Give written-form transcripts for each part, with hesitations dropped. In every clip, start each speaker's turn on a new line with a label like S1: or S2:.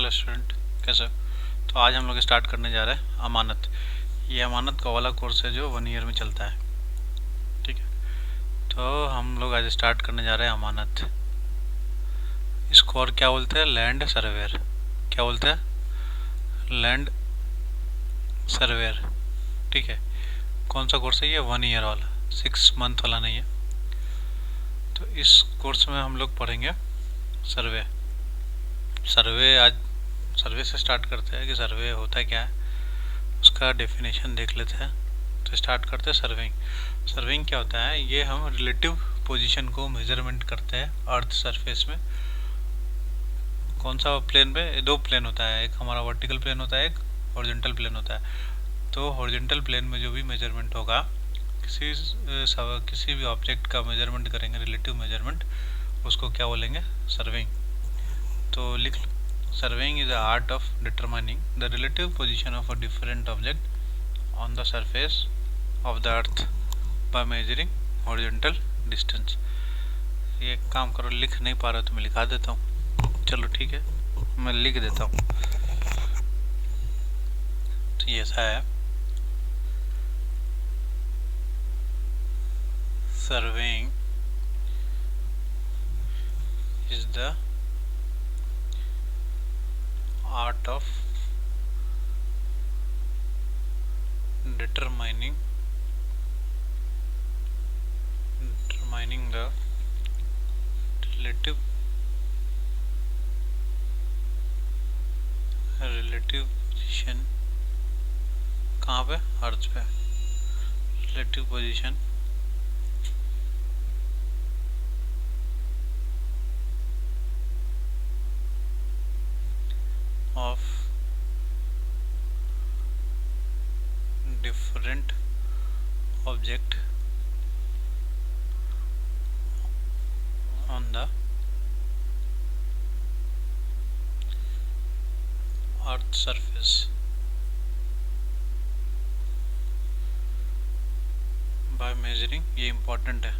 S1: Hello student, कैसे हो? तो आज हम लोग स्टार्ट करने जा रहे हैं अमानत। ये अमानत का वाला कोर्स है जो 1 ईयर में चलता है। ठीक है, तो हम लोग आज स्टार्ट करने जा रहे हैं अमानत। इसको और क्या बोलते हैं? Land surveyor. क्या बोलते हैं? Land surveyor. ठीक है। कौन सा कोर्स है ये? 1 ईयर वाला, 6 मंथ वाला नहीं है। तो इस कोर्स में हम लोग पढ़ेंगे सर्वे। सर्वे आज सर्वे से स्टार्ट करते हैं कि सर्वे होता है क्या है, उसका डेफिनेशन देख लेते हैं। तो स्टार्ट करते हैं सर्वेइंग। सर्वेइंग क्या होता है? ये हम रिलेटिव पोजीशन को मेजरमेंट करते हैं अर्थ सरफेस में। कौन सा प्लेन पे? दो प्लेन होता है, एक हमारा वर्टिकल प्लेन होता है, एक हॉरिजॉन्टल प्लेन होता है। तो हॉरिजॉन्टल प्लेन में जो भी मेजरमेंट होगा, किसी भी ऑब्जेक्ट का मेजरमेंट करेंगे, रिलेटिव मेजरमेंट, उसको क्या बोलेंगे? सर्वेइंग। तो लिख लो, surveying is the art of determining the relative position of a different object on the surface of the earth by measuring horizontal distance। ये काम करो, लिख नहीं पा रहा तो मैं लिखा देता हूँ। चलो ठीक है, मैं लिख देता हूँ। तो ये ऐसा है, surveying is the art of determining the relative position। कहाँ पे? अर्थ पे। Relative position of different object on the earth surface by measuring। ये इम्पोर्टेंट है,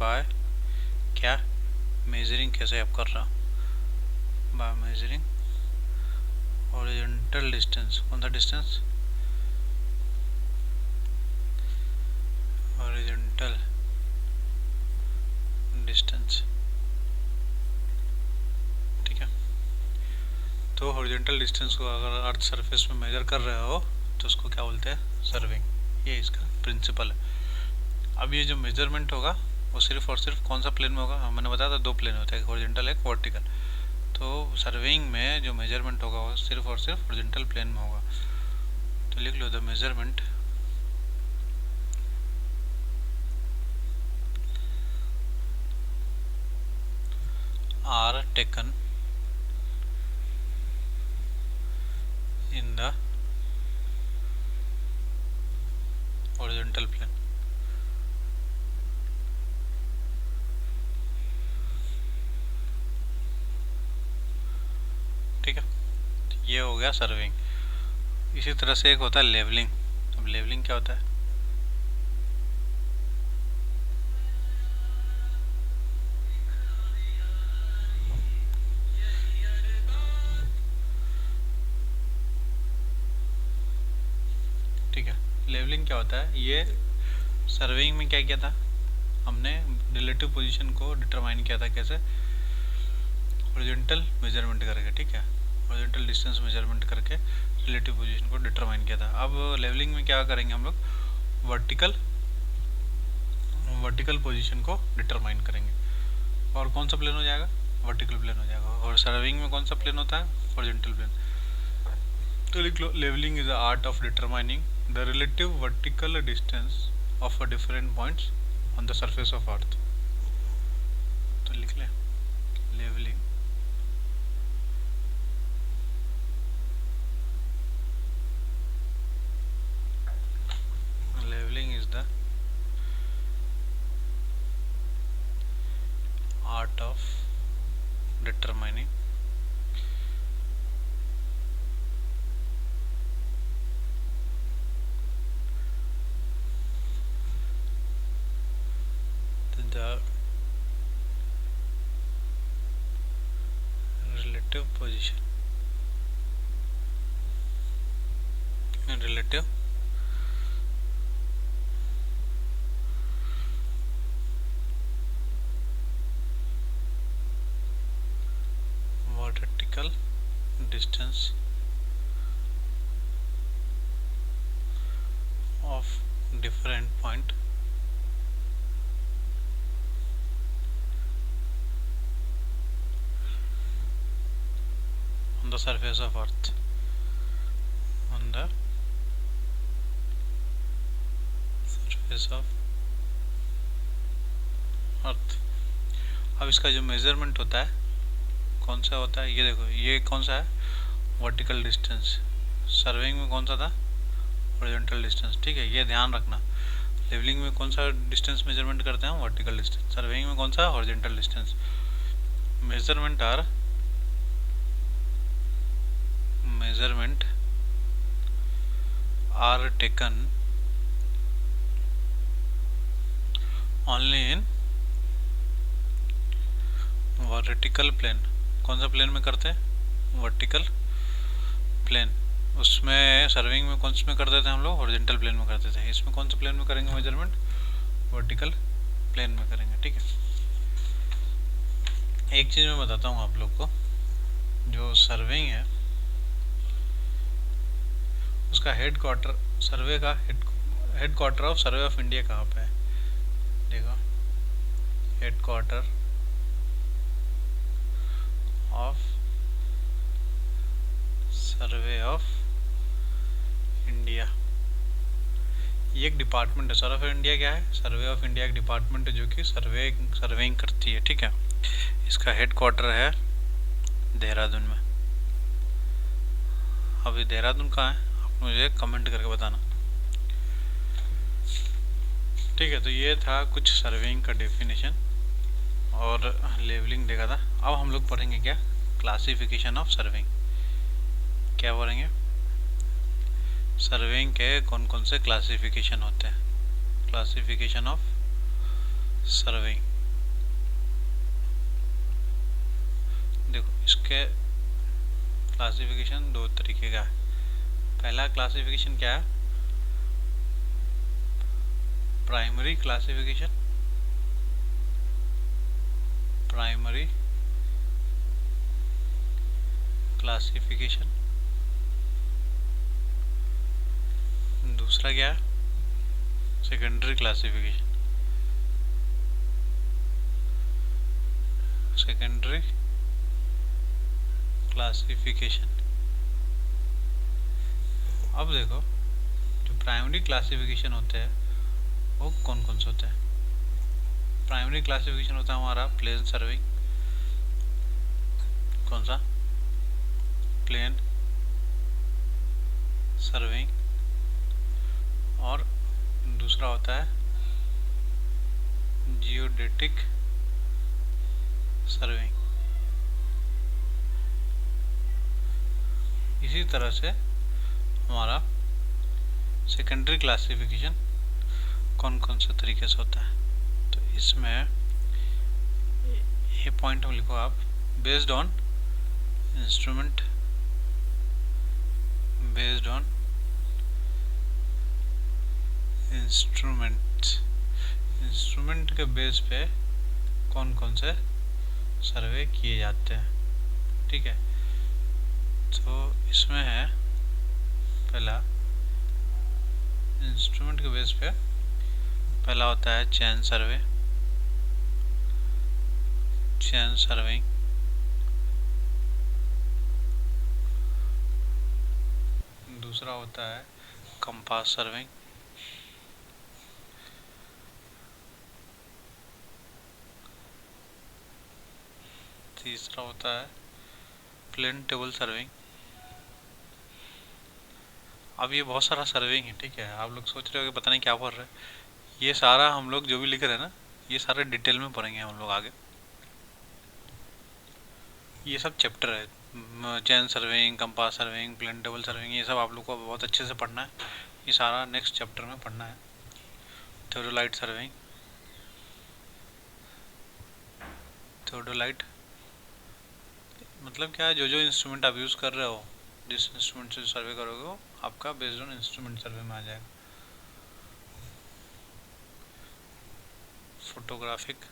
S1: by क्या? मेजरिंग कैसे आप कर रहा? by measuring horizontal distance। कौन सा डिस्टेंस? horizontal distance। ठीक है, तो हॉरिजॉन्टल डिस्टेंस को अगर अर्थ सरफेस में मेजर कर रहे हो तो उसको क्या बोलते हैं? सर्विंग। ये इसका प्रिंसिपल है। अब ये जो मेजरमेंट होगा वो सिर्फ और सिर्फ कौन सा प्लेन में होगा? मैंने बताया था दो प्लेन होते हैं, एक हॉरिजॉन्टल एक वर्टिकल। तो सर्वेइंग में जो मेजरमेंट होगा वो सिर्फ और सिर्फ हॉरिजॉन्टल प्लेन में होगा। तो लिख लो, the measurement are taken in the horizontal plane. ठीक है, ये हो गया सर्वेइंग। इसी तरह से एक होता है लेवलिंग। अब लेवलिंग क्या होता है? ठीक है, लेवलिंग क्या होता है? ये सर्वेइंग में क्या किया था हमने? रिलेटिव पोजीशन को डिटरमाइन किया था। कैसे? हॉरिजॉन्टल मेजरमेंट करके। ठीक है, हॉरिजॉन्टल डिस्टेंस मेजरमेंट करके रिलेटिव पोजीशन को डिटरमाइन किया था। अब लेवलिंग में क्या करेंगे हम लोग? वर्टिकल पोजीशन को डिटरमाइन करेंगे। और कौन सा प्लेन हो जाएगा? वर्टिकल प्लेन हो जाएगा। और सर्विंग में कौन सा प्लेन होता है? Horizontal plane. तो लिख लो, levelling is the art of determining the relative vertical distance of a different points on the surface of earth. तो लिख लें, levelling is the art of determining the relative position relative vertical distance of different point on the surface of earth, on the surface of earth। अब इसका जो measurement होता है कौन सा होता है, ये देखो, ये कौन सा है, वर्टिकल डिस्टेंस। सर्वेइंग में कौन सा था, हॉरिजॉन्टल डिस्टेंस। ठीक है, ये ध्यान रखना। लेवलिंग में कौन सा डिस्टेंस मेजरमेंट करते हैं, वर्टिकल डिस्टेंस। सर्वेइंग में कौन सा, horizontal distance. Measurement are taken only in vertical plane. कौन सा प्लेन में करते हैं, वर्टिकल प्लेन। उसमें सर्विंग में कौन से में करते थे हम लोग, हॉरिजॉन्टल प्लेन में करते थे। इसमें कौन से प्लेन में करेंगे मेजरमेंट, वर्टिकल प्लेन में करेंगे। ठीक है, एक चीज़ मैं बताता हूँ आप लोग को, जो सर्विंग है उसका हेड क्वार्टर, सर्वे का head quarter of survey of India कहाँ पे है, देखो, head quarter of survey of India, ये एक डिपार्टमेंट है। सर्वे ऑफ इंडिया क्या है, सर्वे ऑफ इंडिया एक डिपार्टमेंट है जो कि सर्वेइंग करती है। ठीक है, इसका हेड क्वार्टर है देहरादून में। अभी देहरादून कहाँ है, आप मुझे कमेंट करके बताना। ठीक है, तो ये था कुछ सर्वेइंग का डेफिनेशन और लेवलिंग देखा था। अब हम लोग पढ़ेंगे क्या, क्लासिफिकेशन ऑफ सर्वेइंग। क्या पढ़ेंगे, सर्वेइंग के कौन कौन से क्लासिफिकेशन होते हैं, क्लासिफिकेशन ऑफ सर्वेइंग। देखो, इसके क्लासिफिकेशन दो तरीके का है। पहला क्लासिफिकेशन क्या है, प्राइमरी क्लासिफिकेशन, प्राइमरी क्लासिफिकेशन। दूसरा क्या है, सेकेंडरी क्लासिफिकेशन, सेकेंडरी क्लासिफिकेशन। अब देखो, जो प्राइमरी क्लासिफिकेशन होते हैं वो कौन कौन से होते हैं। प्राइमरी क्लासिफिकेशन होता है हमारा प्लेन सर्विंग, कौन सा, प्लेन सर्विंग। और दूसरा होता है जियोडेटिक सर्विंग। इसी तरह से हमारा सेकेंडरी क्लासिफिकेशन कौन कौन से तरीके से होता है। तो इसमें ये पॉइंट में लिखो आप, based on instrument, based on instrument के बेस पे कौन कौन से सर्वे किए जाते हैं। ठीक है, तो इसमें है पहला, इंस्ट्रूमेंट के बेस पे पहला होता है चेन सर्वे, चेन सर्विंग। दूसरा होता है कंपास सर्विंग। तीसरा होता है प्लेन टेबल सर्विंग। अब ये बहुत सारा सर्विंग है। ठीक है, आप लोग सोच रहे हो कि पता नहीं क्या पढ़ रहे हैं। ये सारा हम लोग जो भी लिख रहे हैं ना, ये सारे डिटेल में पढ़ेंगे हम लोग आगे। ये सब चैप्टर है, chain surveying, compass surveying, plane table surveying, ये सब आप लोग को बहुत अच्छे से पढ़ना है। ये सारा नेक्स्ट चैप्टर में पढ़ना है। थियोडोलाइट सर्विंग, थियोडोलाइट मतलब क्या है, जो जो इंस्ट्रूमेंट आप यूज़ कर रहे हो, जिस इंस्ट्रूमेंट से सर्वे करोगे वो आपका बेस्ड ऑन इंस्ट्रूमेंट सर्वे में आ जाएगा। फोटोग्राफिक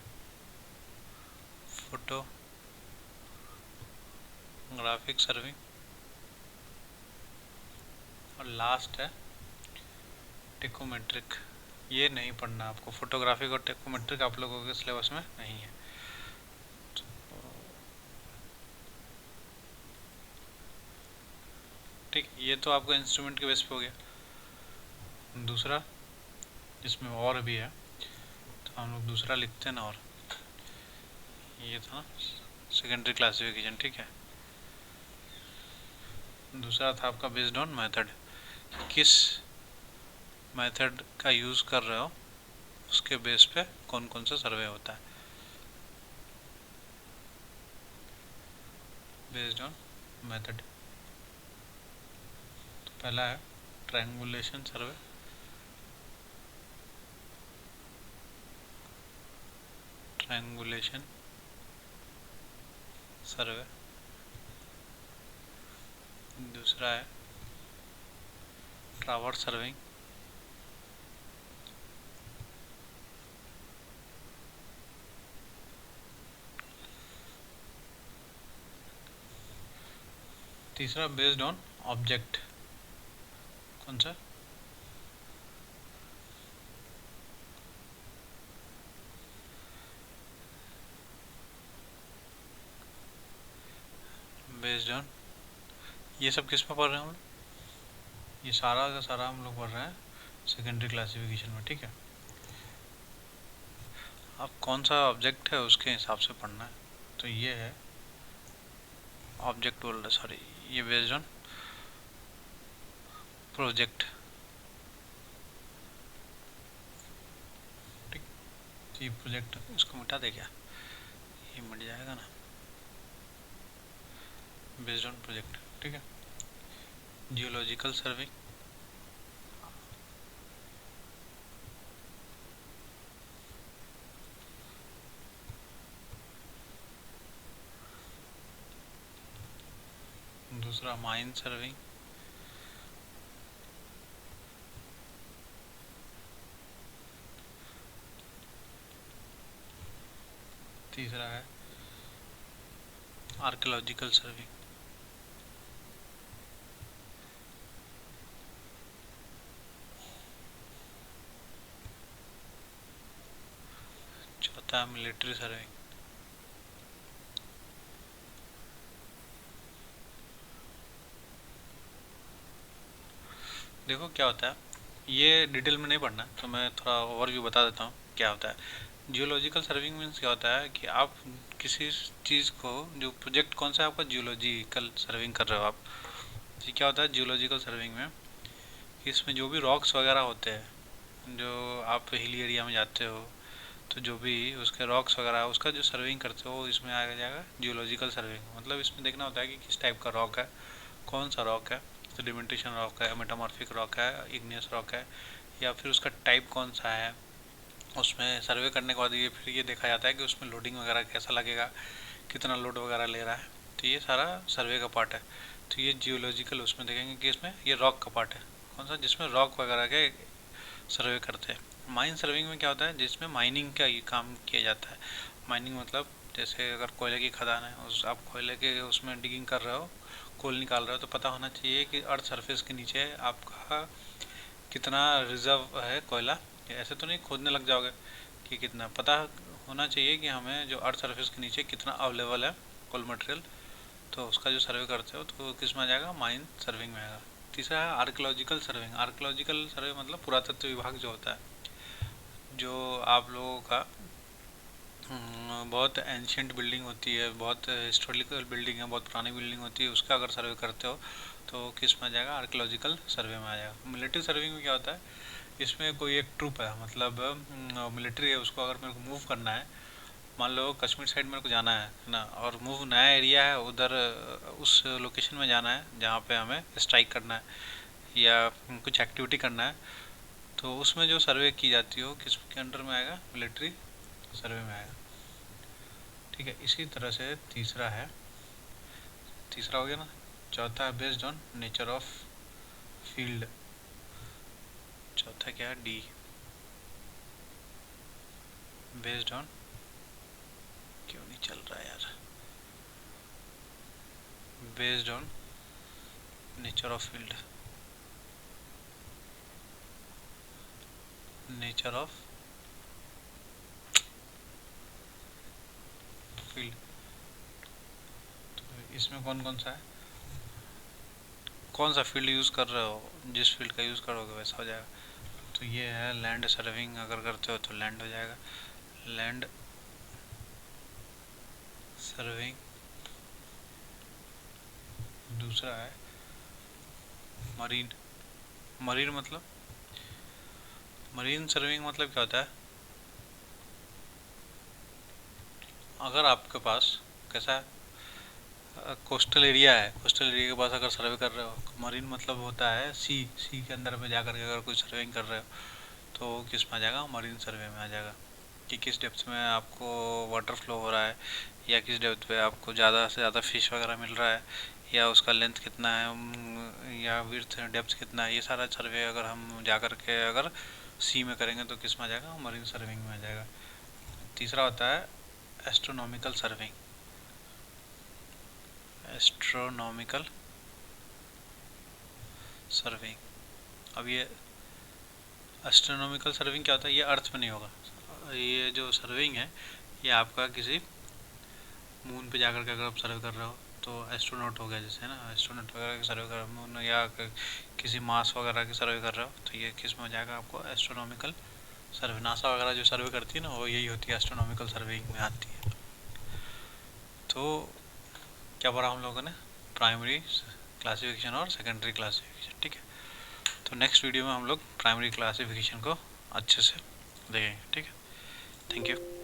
S1: सर्विंग, और लास्ट है टेकोमेट्रिक। ये नहीं पढ़ना आपको, फोटोग्राफिक और टेकोमेट्रिक आप लोगों के सिलेबस में नहीं है। ठीक, ये तो आपका इंस्ट्रूमेंट के बेस पे हो गया। दूसरा इसमें और भी है, तो हम लोग दूसरा लिखते हैं ना। और ये था ना सेकेंडरी क्लासिफिकेशन, ठीक है। दूसरा था आपका बेस्ड ऑन मेथड, किस मेथड का यूज़ कर रहे हो उसके बेस पे कौन कौन सा सर्वे होता है। बेस्ड ऑन मेथड, तो पहला है ट्रायंगुलेशन सर्वे, ट्रायंगुलेशन सर्वे। दूसरा है ट्रावर्स सर्विंग, तीसरा बेस्ड ऑन ऑब्जेक्ट, कौन सा, बेस्ड ऑन, ये सब किस में पढ़ रहे हैं हम लोग, ये सारा का सारा हम लोग पढ़ रहे हैं सेकेंडरी क्लासिफिकेशन में, ठीक है। अब कौन सा ऑब्जेक्ट है उसके हिसाब से पढ़ना है। तो ये है ऑब्जेक्ट बोल रहा, सॉरी, ये बेस्ड ऑन प्रोजेक्ट, ठीक। तो ये प्रोजेक्ट, इसको मिटा दे क्या, ये मिट जाएगा ना, बेस्ड ऑन प्रोजेक्ट, ठीक है। जियोलॉजिकल सर्वे, दूसरा माइन सर्विंग, तीसरा है आर्कियोलॉजिकल सर्विंग, चौथा है मिलिट्री सर्विंग। देखो क्या होता है, ये डिटेल में नहीं पढ़ना, तो मैं थोड़ा ओवरव्यू बता देता हूँ क्या होता है। जियोलॉजिकल सर्विंग मीन्स क्या होता है कि आप किसी चीज़ को, जो प्रोजेक्ट कौन सा है आपका, जियोलॉजिकल सर्विंग कर रहे हो आप। ये क्या होता है जियोलॉजिकल सर्विंग में, इसमें जो भी रॉक्स वगैरह होते हैं, जो आप हिली एरिया में जाते हो तो जो भी उसके रॉक्स वगैरह उसका जो सर्विंग करते हो इसमें आ जाएगा जियोलॉजिकल सर्विंग। मतलब इसमें देखना होता है कि किस टाइप का रॉक है, कौन सा रॉक है, सेडिमेंटेशन रॉक है, मेटामॉर्फिक रॉक है, इग्नियस रॉक है, या फिर उसका टाइप कौन सा है। उसमें सर्वे करने के बाद ये फिर ये देखा जाता है कि उसमें लोडिंग वगैरह कैसा लगेगा, कितना लोड वगैरह ले रहा है। तो ये सारा सर्वे का पार्ट है। तो ये जियोलॉजिकल उसमें देखेंगे कि इसमें ये रॉक का पार्ट है, कौन सा, जिसमें रॉक वगैरह के सर्वे करते हैं। माइन सर्विंग में क्या होता है, जिसमें माइनिंग का ये काम किया जाता है। माइनिंग मतलब जैसे अगर कोयले की खदान है, उस आप कोयले के उसमें डिगिंग कर रहे हो, कोल निकाल रहे हो, तो पता होना चाहिए कि अर्थ सरफेस के नीचे आपका कितना रिजर्व है कोयला। ऐसे तो नहीं खोदने लग जाओगे कि कितना, पता होना चाहिए कि हमें जो अर्थ सरफेस के नीचे कितना अवेलेबल है कोल मटेरियल। तो उसका जो सर्वे करते हो तो किस में आ जाएगा, माइन सर्विंग में आएगा। तीसरा है आर्कियोलॉजिकल सर्विंग। आर्कियोलॉजिकल सर्वे मतलब पुरातत्व विभाग जो होता है, जो आप लोगों का बहुत एंशियंट बिल्डिंग होती है, बहुत हिस्टोरिकल बिल्डिंग है, बहुत पुरानी बिल्डिंग होती है, उसका अगर सर्वे करते हो तो किस में आ जाएगा, आर्कियोलॉजिकल सर्वे में आ जाएगा। मिलिट्री सर्विंग में क्या होता है, इसमें कोई एक ट्रूप है, मतलब मिलिट्री है, उसको अगर मेरे को मूव करना है, मान लो कश्मीर साइड मेरे को जाना है ना, और मूव नया एरिया है उधर, उस लोकेशन में जाना है जहाँ पे हमें स्ट्राइक करना है या कुछ एक्टिविटी करना है, तो उसमें जो सर्वे की जाती हो किसके अंडर में आएगा, मिलिट्री सर्वे में आएगा, ठीक है। इसी तरह से तीसरा है, तीसरा हो गया ना। चौथा है based on nature of field, चौथा क्या है डी, बेस्ड ऑन, क्यों नहीं चल रहा है यार, based on nature of field, nature of field. तो इसमें कौन कौन सा है, कौन सा फील्ड यूज़ कर रहे हो, जिस फील्ड का यूज़ करोगे वैसा हो जाएगा। तो ये है लैंड सर्विंग, अगर करते हो तो लैंड हो जाएगा, लैंड सर्विंग। दूसरा है मरीन, मरीन मतलब, मरीन सर्विंग मतलब क्या होता है, अगर आपके पास कैसा है, कोस्टल एरिया है, कोस्टल एरिया के पास अगर सर्वे कर रहे हो, मरीन मतलब होता है सी के अंदर में जाकर के अगर कोई सर्विंग कर रहे हो तो किस में आ जाएगा, मरीन सर्वे में आ जाएगा, कि किस डेप्थ में आपको वाटर फ्लो हो रहा है, या किस डेप्थ पे आपको ज़्यादा से ज़्यादा फिश वगैरह मिल रहा है, या उसका लेंथ कितना है, या विड्थ डेप्थ कितना है, ये सारा सर्वे अगर हम जा कर के अगर सी में करेंगे तो किस में आ जाएगा, मरीन सर्विंग में आ जाएगा। तीसरा होता है एस्ट्रोनॉमिकल सर्विंग, एस्ट्रोनॉमिकल सर्विंग। अब ये एस्ट्रोनॉमिकल सर्विंग क्या होता है, ये अर्थ में नहीं होगा, ये जो सर्विंग है ये आपका किसी मून पे जाकर के अगर आप सर्वे कर रहे हो तो एस्ट्रोनॉट हो गया, जैसे ना एस्ट्रोनॉट वगैरह की सर्वे कर मून, या किसी मास वगैरह की सर्वे कर रहे हो तो ये किस में हो जाएगा आपको, एस्ट्रोनॉमिकल सर्वे। नासा वगैरह जो सर्वे करती है ना वो यही होती है, एस्ट्रोनॉमिकल सर्विंग में आती है। तो क्या पढ़ा हम लोगों ने, प्राइमरी क्लासिफिकेशन और सेकेंडरी क्लासिफिकेशन, ठीक है। तो नेक्स्ट वीडियो में हम लोग प्राइमरी क्लासिफिकेशन को अच्छे से देखेंगे, ठीक है। Thank you.